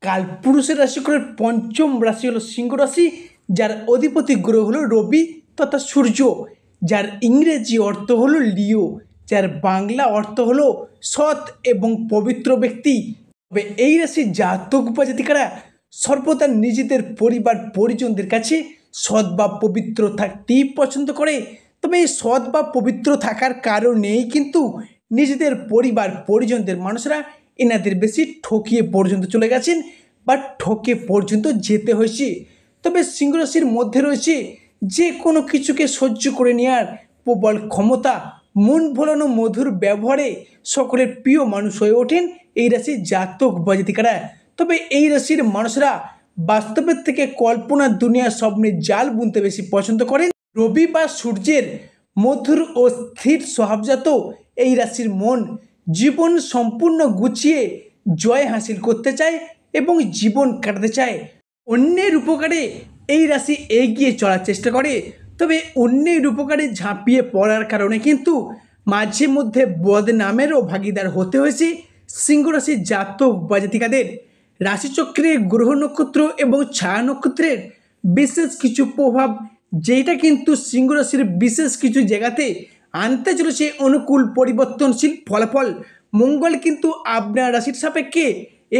কালপুরুষের রাশিচক্রের পঞ্চম রাশি হলো সিংহ রাশি, যার অধিপতি গ্রহ হলো রবি তথা সূর্য, যার ইংরেজি অর্থ হলো লিও, যার বাংলা অর্থ হলো সৎ এবং পবিত্র ব্যক্তি। তবে এই রাশির জাতক বা জাতিকারা সর্বদা নিজেদের পরিবার পরিজনদের কাছে সৎ বা পবিত্র থাকতেই পছন্দ করে। তবে এই সৎ বা পবিত্র থাকার কারণেই কিন্তু নিজেদের পরিবার পরিজনদের মানুষরা এনাদের বেশি ঠকিয়ে পর্যন্ত চলে গেছেন বা ঠকে পর্যন্ত যেতে হয়েছে। তবে সিংহ রাশির মধ্যে রয়েছে যে কোনো কিছুকে সহ্য করে নেওয়ার প্রবল ক্ষমতা, মন ভোলানো মধুর ব্যবহারে সকলের প্রিয় মানুষ হয়ে ওঠেন এই রাশির জাতক বা জাতিকারা। তবে এই রাশির মানুষরা বাস্তবের থেকে কল্পনার দুনিয়ার স্বপ্নের জাল বুনতে বেশি পছন্দ করেন। রবি বা সূর্যের মধুর ও স্থির স্বভাবজাত এই রাশির মন জীবন সম্পূর্ণ গুছিয়ে জয় হাসিল করতে চায় এবং জীবন কাটাতে চায়। অন্যের উপকারে এই রাশি এগিয়ে চলার চেষ্টা করে। তবে অন্যের উপকারে ঝাঁপিয়ে পড়ার কারণে কিন্তু মাঝে মধ্যে বদনামেরও ভাগিদার হতে হয়েছে সিংহ রাশির জাতক বা জাতিকাদের। রাশিচক্রে গ্রহ নক্ষত্র এবং ছায়া নক্ষত্রের বিশেষ কিছু প্রভাব, যেটা কিন্তু সিংহ রাশির বিশেষ কিছু জায়গাতে আনতে চলেছে অনুকূল পরিবর্তনশীল ফলাফল। মঙ্গল কিন্তু আপনার রাশির সাপেক্ষে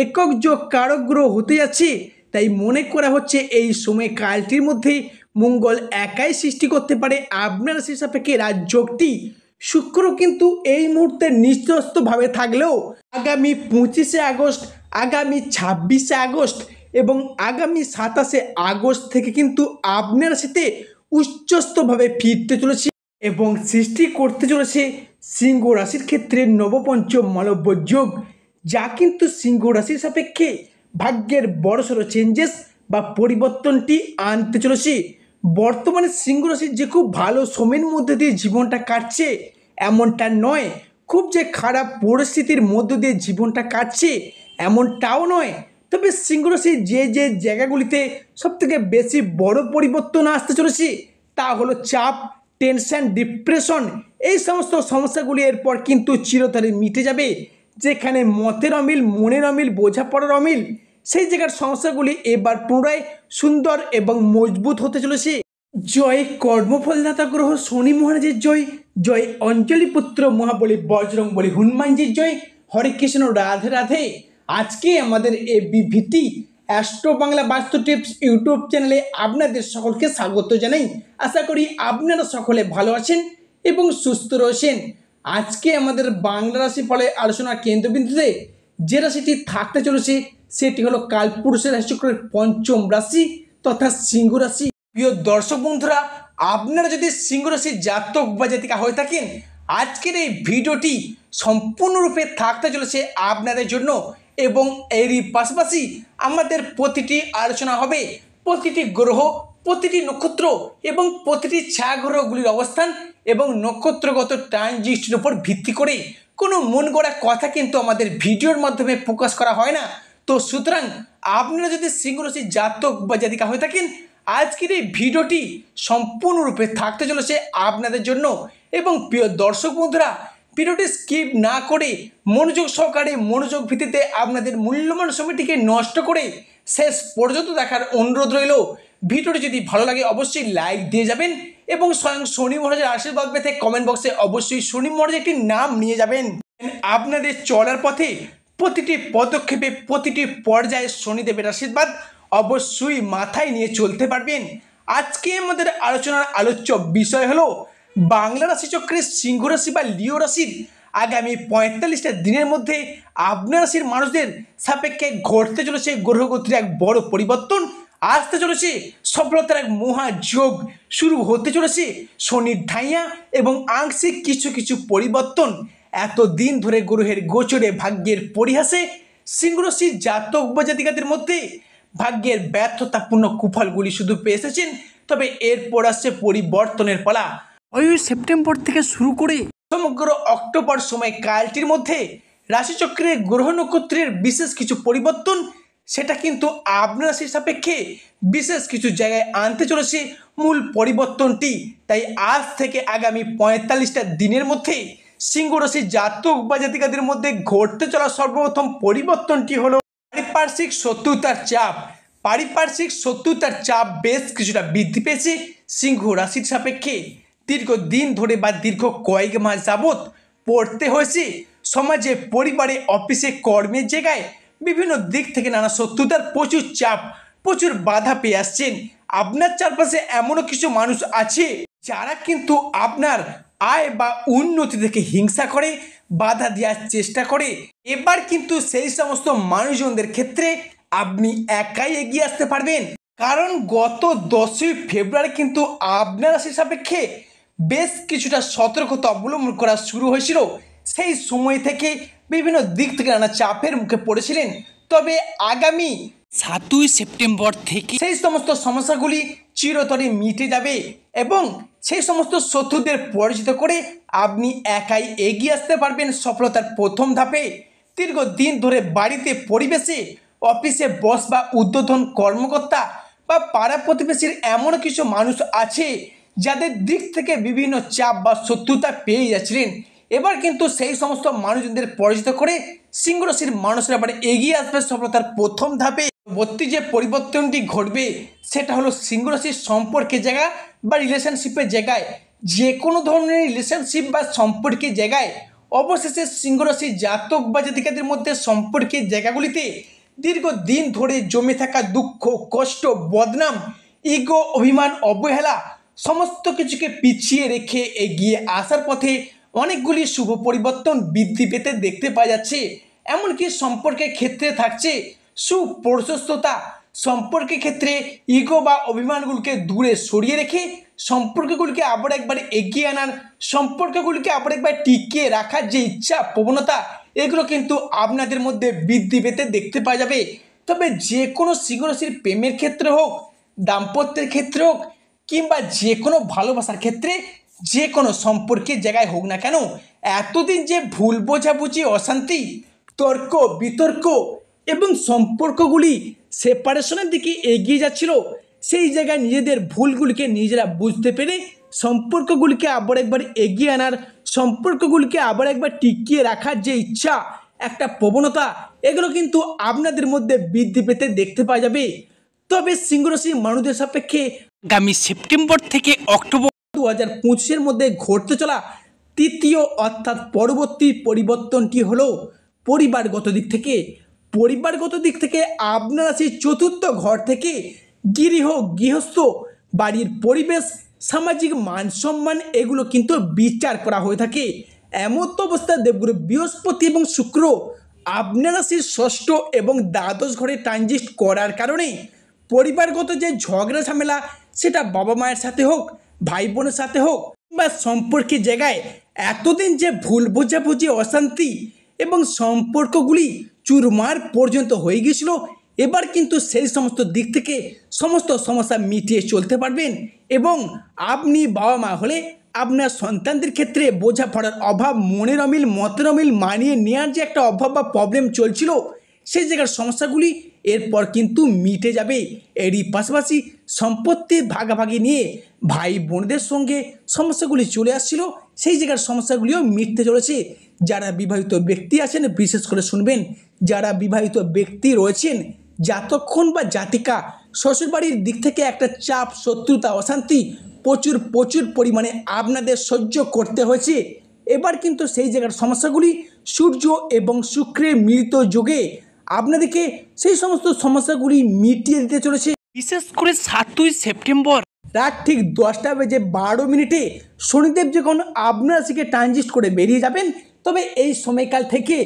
একক যোগ কারক গ্রহ হতে যাচ্ছে, তাই মনে করা হচ্ছে এই সময়কালটির মধ্যে মঙ্গল একাই সৃষ্টি করতে পারে আপনার রাশির সাপেক্ষে রাজযোগটি। শুক্র কিন্তু এই মুহূর্তে নিস্তস্তভাবে থাকলেও আগামী 25শে আগস্ট, আগামী 26শে আগস্ট এবং আগামী 27শে আগস্ট থেকে কিন্তু আপনার রাশিতে উচ্চস্তভাবে ফিরতে চলেছে এবং সৃষ্টি করতে চলেছে সিংহ রাশির ক্ষেত্রে নবপঞ্চম মালব্য যোগ, যা কিন্তু সিংহ রাশির সাপেক্ষে ভাগ্যের বড়সড় চেঞ্জেস বা পরিবর্তনটি আনতে চলেছে। বর্তমানে সিংহ রাশির যে খুব ভালো সময়ের মধ্যে দিয়ে জীবনটা কাটছে এমনটা নয়, খুব যে খারাপ পরিস্থিতির মধ্য দিয়ে জীবনটা কাটছে এমনটাও নয়। তবে সিংহ রাশির যে যে জায়গাগুলিতে সবথেকে বেশি বড় পরিবর্তন আসতে চলেছে তা হলো চাপ, টেনশন, ডিপ্রেশন। এই সমস্ত সমস্যাগুলি এরপর কিন্তু চিরতরে মিটে যাবে। যেখানে মতের অমিল, মনের অমিল, বোঝাপড়ার অমিল, সেই জায়গার সমস্যাগুলি এবার পুনরায় সুন্দর এবং মজবুত হতে চলেছে। জয় কর্মফলদাতা গ্রহ শনি মহারাজের জয়, জয় অঞ্জলিপুত্র মহাবলী বজরংবলী হনুমানজির জয়। হরে কৃষ্ণ, রাধে রাধে। আজকে আমাদের এই বিভিটি অ্যাস্ট্রো বাংলা বাস্তু টিপস ইউটিউব চ্যানেলে আপনাদের সকলকে স্বাগত জানাই। আশা করি আপনারা সকলে ভালো আছেন এবং সুস্থ রয়েছেন। আজকে আমাদের বাংলা রাশি ফলে আলোচনার কেন্দ্রবিন্দুতে যে রাশিটি থাকতে চলেছে সেটি হলো কালপুরুষের রাশিচক্রের পঞ্চম রাশি তথা সিংহ রাশি। প্রিয় দর্শক বন্ধুরা, আপনারা যদি সিংহ রাশির জাতক বা জাতিকা হয়ে থাকেন, আজকের এই ভিডিওটি সম্পূর্ণরূপে থাকতে চলেছে আপনাদের জন্য এবং এরই পাশাপাশি আমাদের প্রতিটি আলোচনা হবে প্রতিটি গ্রহ, প্রতিটি নক্ষত্র এবং প্রতিটি ছায়াগ্রহগুলির অবস্থান এবং নক্ষত্রগত ট্রানজিটের উপর ভিত্তি করে। কোনো মন গড়া কথা কিন্তু আমাদের ভিডিওর মাধ্যমে প্রকাশ করা হয় না। তো সুতরাং আপনারা যদি সিংহ রাশির জাতক বা জাতিকা হয়ে থাকেন, আজকের এই ভিডিওটি সম্পূর্ণরূপে থাকতে চলেছে আপনাদের জন্য। এবং প্রিয় দর্শক বন্ধুরা, ভিডিওটি স্কিপ না করে মনোযোগ সহকারে, মনোযোগ ভিত্তিতে আপনাদের মূল্যবান সময়টিকে নষ্ট করে শেষ পর্যন্ত দেখার অনুরোধ রইল। ভিডিওটি যদি ভালো লাগে অবশ্যই লাইক দিয়ে যাবেন এবং স্বয়ং শনি মহারাজের আশীর্বাদ পেতে কমেন্ট বক্সে অবশ্যই শনি মহারাজের একটি নাম নিয়ে যাবেন। আপনাদের চলার পথে প্রতিটি পদক্ষেপে, প্রতিটি পর্যায়ে শনিদেবের আশীর্বাদ অবশ্যই মাথায় নিয়ে চলতে পারবেন। আজকে আমাদের আলোচনার আলোচ্য বিষয় হলো বাংলা রাশিচক্রের সিংহ রাশি বা লিও রাশির আগামী 45টা দিনের মধ্যে আপনার রাশির মানুষদের সাপেক্ষে ঘটতে চলেছে গ্রহগতির এক বড় পরিবর্তন আসতে চলেছে। সফলতার এক মহাযোগ শুরু হতে চলেছে। শনির ঢাইয়া এবং আংশিক কিছু কিছু পরিবর্তন। এতদিন ধরে গ্রহের গোচরে ভাগ্যের পরিহাসে সিংহ রাশির জাতক বা জাতিকাদের মধ্যে ভাগ্যের ব্যর্থতাপূর্ণ কুফলগুলি শুধু পেয়ে এসেছেন। তবে এরপর আসছে পরিবর্তনের পালা। ওই সেপ্টেম্বর থেকে শুরু করে সমগ্র অক্টোবর সময়কালটির মধ্যে রাশিচক্রের গ্রহ নক্ষত্রের বিশেষ কিছু পরিবর্তন, সেটা কিন্তু আপনার রাশির সাপেক্ষে বিশেষ কিছু জায়গায় আনতে চলেছে মূল পরিবর্তনটি। তাই আজ থেকে আগামী 45টা দিনের মধ্যে সিংহ রাশির জাতক বা জাতিকাদের মধ্যে ঘটতে চলা সর্বপ্রথম পরিবর্তনটি হলো পারিপার্শ্বিক শত্রুতার চাপ বেশ কিছুটা বৃদ্ধি পেয়েছে সিংহ রাশির সাপেক্ষে। দীর্ঘদিন ধরে বা দীর্ঘ কয়েক মাস যাবৎ পড়তে হয়েছে সমাজে, পরিবারে, অফিসে, কর্মের জায়গায় বিভিন্ন দিক থেকে নানা শত্রুতার প্রচুর চাপ, প্রচুর বাধা পেয়ে আসছেন। আপনার চারপাশে এমনও কিছু মানুষ আছে যারা কিন্তু আপনার আয় বা উন্নতি থেকে হিংসা করে, বাধা দেওয়ার চেষ্টা করে। এবার কিন্তু সেই সমস্ত মানুষজনদের ক্ষেত্রে আপনি একাই এগিয়ে আসতে পারবেন, কারণ গত 10ই ফেব্রুয়ারি কিন্তু আপনার রাশির সাপেক্ষে বেশ কিছুটা সতর্কতা অবলম্বন করা শুরু হয়েছিল। সেই সময় থেকে বিভিন্ন দিক থেকে নানা চাপের মুখে পড়েছিলেন। তবে আগামী 7ই সেপ্টেম্বর থেকে সেই সমস্ত সমস্যাগুলি চিরতরে মিটে যাবে এবং সেই সমস্ত শত্রুদের পরাজিত করে আপনি একাই এগিয়ে আসতে পারবেন সফলতার প্রথম ধাপে। দীর্ঘদিন ধরে বাড়িতে, পরিবেশে, অফিসে বস বা ঊর্ধ্বতন কর্মকর্তা বা পাড়া প্রতিবেশীর এমন কিছু মানুষ আছে যাদের দিক থেকে বিভিন্ন চাপ বা শত্রুতা পেয়ে যাচ্ছিলেন। এবার কিন্তু সেই সমস্ত মানুষদের পরাজিত করে সিংহ রাশির মানুষরা আবার এগিয়ে আসবে সফলতার প্রথম ধাপে। পরবর্তী যে পরিবর্তনটি ঘটবে সেটা হলো সিংহ রাশির সম্পর্কের জায়গা বা রিলেশনশিপের জায়গায়, যে কোনো ধরনের রিলেশনশিপ বা সম্পর্কের জায়গায় অবশেষে সিংহ রাশির জাতক বা জাতিকাদের মধ্যে সম্পর্কের জায়গাগুলিতে দীর্ঘদিন ধরে জমে থাকা দুঃখ, কষ্ট, বদনাম, ইগো, অভিমান, অবহেলা সমস্ত কিছুকে পিছিয়ে রেখে এগিয়ে আসার পথে অনেকগুলি শুভ পরিবর্তন বৃদ্ধি পেতে দেখতে পাওয়া যাচ্ছে। এমনকি সম্পর্কের ক্ষেত্রে থাকছে সুপ্রশস্ততা। সম্পর্কের ক্ষেত্রে ইগো বা অভিমানগুলিকে দূরে সরিয়ে রেখে সম্পর্কগুলিকে আবার একবার এগিয়ে আনার, সম্পর্কগুলিকে আবার একবার টিকিয়ে রাখার যে ইচ্ছা, প্রবণতা, এগুলো কিন্তু আপনাদের মধ্যে বৃদ্ধি পেতে দেখতে পাওয়া যাবে। তবে যে কোনো সিংহ রাশির প্রেমের ক্ষেত্রে হোক, দাম্পত্যের ক্ষেত্রে হোক, কিংবা যে কোনো ভালোবাসার ক্ষেত্রে, যে কোনো সম্পর্কের জায়গায় হোক না কেন, এতদিন যে ভুল বোঝাবুঝি, অশান্তি, তর্ক বিতর্ক এবং সম্পর্কগুলি সেপারেশনের দিকে এগিয়ে যাচ্ছিল, সেই জায়গায় নিজেদের ভুলগুলিকে নিজেরা বুঝতে পেরে সম্পর্কগুলিকে আবার একবার এগিয়ে আনার, সম্পর্কগুলিকে আবার একবার টিকিয়ে রাখার যে ইচ্ছা, একটা প্রবণতা, এগুলো কিন্তু আপনাদের মধ্যে বৃদ্ধি পেতে দেখতে পাওয়া যাবে। তবে সিংহ রাশির মানুষদের সাপেক্ষে আগামী সেপ্টেম্বর থেকে অক্টোবর 2025-এর মধ্যে ঘটতে চলা তৃতীয় অর্থাৎ পরবর্তী পরিবর্তনটি হলো পরিবারগত দিক থেকে। পরিবারগত দিক থেকে আপনার রাশির চতুর্থ ঘর থেকে গৃহস্থ বাড়ির পরিবেশ, সামাজিক মান সম্মান, এগুলো কিন্তু বিচার করা হয়ে থাকে। এমন অবস্থায় দেবগুরু বৃহস্পতি এবং শুক্র আপনার রাশির ষষ্ঠ এবং দ্বাদশ ঘরে ট্রানজিট করার কারণে পরিবারগত যে ঝগড়া ঝামেলা, সেটা বাবা মায়ের সাথে হোক, ভাই বোনের সাথে হোক, বা সম্পর্কের জায়গায় এতদিন যে ভুল বোঝাবুঝি, অশান্তি এবং সম্পর্কগুলি চুরমার পর্যন্ত হয়ে গিয়েছিল, এবার কিন্তু সেই সমস্ত দিক থেকে সমস্ত সমস্যা মিটিয়ে চলতে পারবেন। এবং আপনি বাবা মা হলে আপনার সন্তানদের ক্ষেত্রে বোঝাপড়ার অভাব, মনের অমিল, মতের অমিল, মানিয়ে নেওয়ার যে একটা অভাব বা প্রবলেম চলছিল, সেই জায়গার সমস্যাগুলি এরপর কিন্তু মিটে যাবে। এরই পাশাপাশি সম্পত্তির ভাগাভাগি নিয়ে ভাই বোনদের সঙ্গে সমস্যাগুলি চলে আসছিল, সেই জায়গার সমস্যাগুলিও মিটতে চলেছে। যারা বিবাহিত ব্যক্তি আছেন বিশেষ করে শুনবেন, যারা বিবাহিত ব্যক্তি রয়েছেন, জাতকক্ষণ বা জাতিকা শ্বশুরবাড়ির দিক থেকে একটা চাপ, শত্রুতা, অশান্তি প্রচুর পরিমাণে আপনাদের সহ্য করতে হয়েছে। এবার কিন্তু সেই জায়গার সমস্যাগুলি সূর্য এবং শুক্রের মিলিত যোগে আপনাদেরকে সেই সমস্ত সমস্যাগুলি মিটিয়ে দিতে চলেছে। বিশেষ করে 7ই সেপ্টেম্বর রাত ঠিক 10:12 শনিদেব যখন আপনার রাশিকে ট্রানজিট করে বেরিয়ে যাবেন, তবে এই সময়কাল থেকে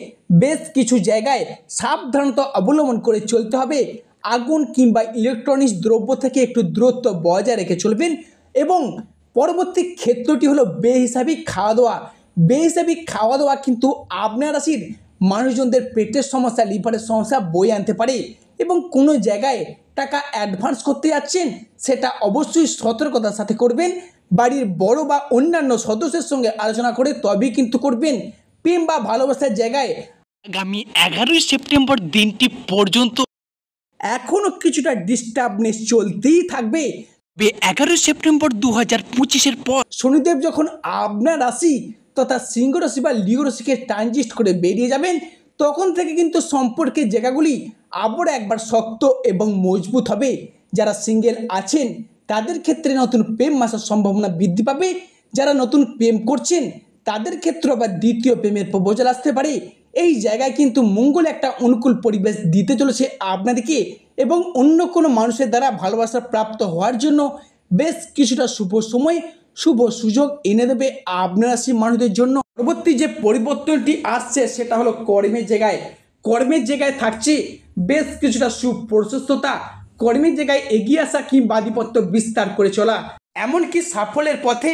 বেশ কিছু জায়গায় সাবধানতা অবলম্বন করে চলতে হবে। আগুন কিংবা ইলেকট্রনিক্স দ্রব্য থেকে একটু দূরত্ব বজায় রেখে চলবেন। এবং পরবর্তী ক্ষেত্রটি হলো বেহিসাবি খাওয়া দাওয়া। বেহিসাবি খাওয়া দাওয়া কিন্তু আপনার রাশির মানুষজনদের পেটের সমস্যা, লিভারের সমস্যা বয়ে আনতে পারে। এবং কোনো জায়গায় টাকা অ্যাডভান্স করতে যাচ্ছেন, সেটা অবশ্যই সতর্কতার সাথে করবেন। বাড়ির বড় বা অন্যান্য সদস্যের সঙ্গে আলোচনা করে তবেই কিন্তু করবেন। প্রেম বা ভালোবাসার জায়গায় আগামী 11ই সেপ্টেম্বর দিনটি পর্যন্ত এখনও কিছুটা ডিস্টার্বনেস চলতেই থাকবে। 11ই সেপ্টেম্বর 2025-এর পর শনিদেব যখন আপনার রাশি তথা সিংহ রাশি বা লিও রাশিকে ট্রানজিট করে বেরিয়ে যাবেন, তখন থেকে কিন্তু সম্পর্কের জায়গাগুলি আবার একবার শক্ত এবং মজবুত হবে। যারা সিঙ্গেল আছেন তাদের ক্ষেত্রে নতুন প্রেম আসার সম্ভাবনা বৃদ্ধি পাবে। যারা নতুন প্রেম করছেন তাদের ক্ষেত্রে আবার দ্বিতীয় প্রেমের প্রপোজাল আসতে পারে। এই জায়গায় কিন্তু মঙ্গল একটা অনুকূল পরিবেশ দিতে চলেছে আপনাদেরকে, এবং অন্য কোনো মানুষের দ্বারা ভালোবাসা প্রাপ্ত হওয়ার জন্য বেশ কিছুটা শুভ সময়, শুভ সুযোগ এনে দেবে আপনার রাশির মানুষদের জন্য। পরবর্তী যে পরিবর্তনটি আসছে সেটা হলো কর্মের জায়গায়। কর্মের জায়গায় থাকছে বেশ কিছুটা সুপ্রশস্ততা, কর্মের জায়গায় এগিয়ে আসা কিংবা আধিপত্য বিস্তার করে চলা, এমনকি সাফল্যের পথে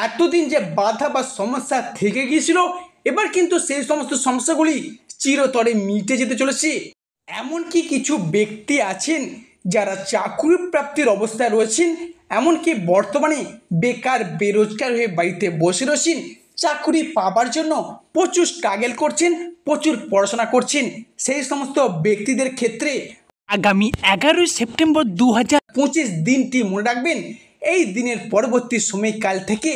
এতদিন যে বাধা বা সমস্যা থেকে গিয়েছিল এবার কিন্তু সেই সমস্ত সমস্যাগুলি চিরতরে মিটে যেতে চলেছে। এমনকি কিছু ব্যক্তি আছেন যারা চাকরি প্রাপ্তির অবস্থায় রয়েছেন, এমনকি বর্তমানে বেকার বেরোজগার হয়ে বাড়িতে বসে রয়েছেন, চাকরি পাবার জন্য প্রচুর স্ট্রাগল করছেন, প্রচুর পড়াশোনা করছেন, সেই সমস্ত ব্যক্তিদের ক্ষেত্রে আগামী 11ই সেপ্টেম্বর 2025 দিনটি মনে রাখবেন। এই দিনের পরবর্তী সময়কাল থেকে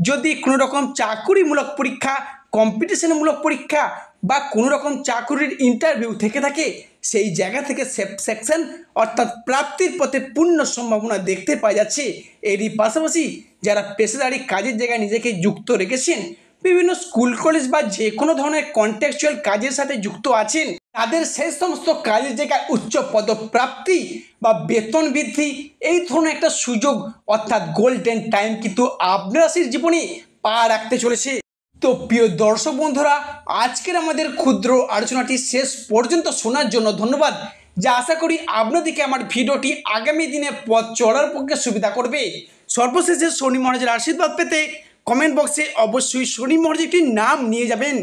যদি কোনো রকম চাকুরিমূলক পরীক্ষা, কম্পিটিশনমূলক পরীক্ষা বা কোনো রকম চাকুরির ইন্টারভিউ থেকে থাকে, সেই জায়গা থেকে সেকশন অর্থাৎ প্রাপ্তির পথে পূর্ণ সম্ভাবনা দেখতে পাওয়া যাচ্ছে। এরই পাশাপাশি যারা পেশাদারি কাজের জায়গায় নিজেকে যুক্ত রেখেছেন, বিভিন্ন স্কুল কলেজ বা যে কোনো ধরনের কন্ট্রাকচুয়াল কাজের সাথে যুক্ত আছেন, তাদের সেই সমস্ত কাজের জায়গায় উচ্চ পদপ্রাপ্তি বা বেতন বৃদ্ধি, এই ধরনের একটা সুযোগ অর্থাৎ গোল্ডেন টাইম কিন্তু আপনার রাশির জীবনে পা রাখতে চলেছে। তো প্রিয় দর্শক বন্ধুরা, আজকের আমাদের ক্ষুদ্র আলোচনাটি শেষ পর্যন্ত শোনার জন্য ধন্যবাদ। যা আশা করি আপনাদেরকে আমার ভিডিওটি আগামী দিনে পথ চলার পক্ষে সুবিধা করবে। সর্বশেষে শনি মহারাজের আশীর্বাদ পেতে কমেন্ট বক্সে অবশ্যই শনি মহারাজের একটি নাম নিয়ে যাবেন।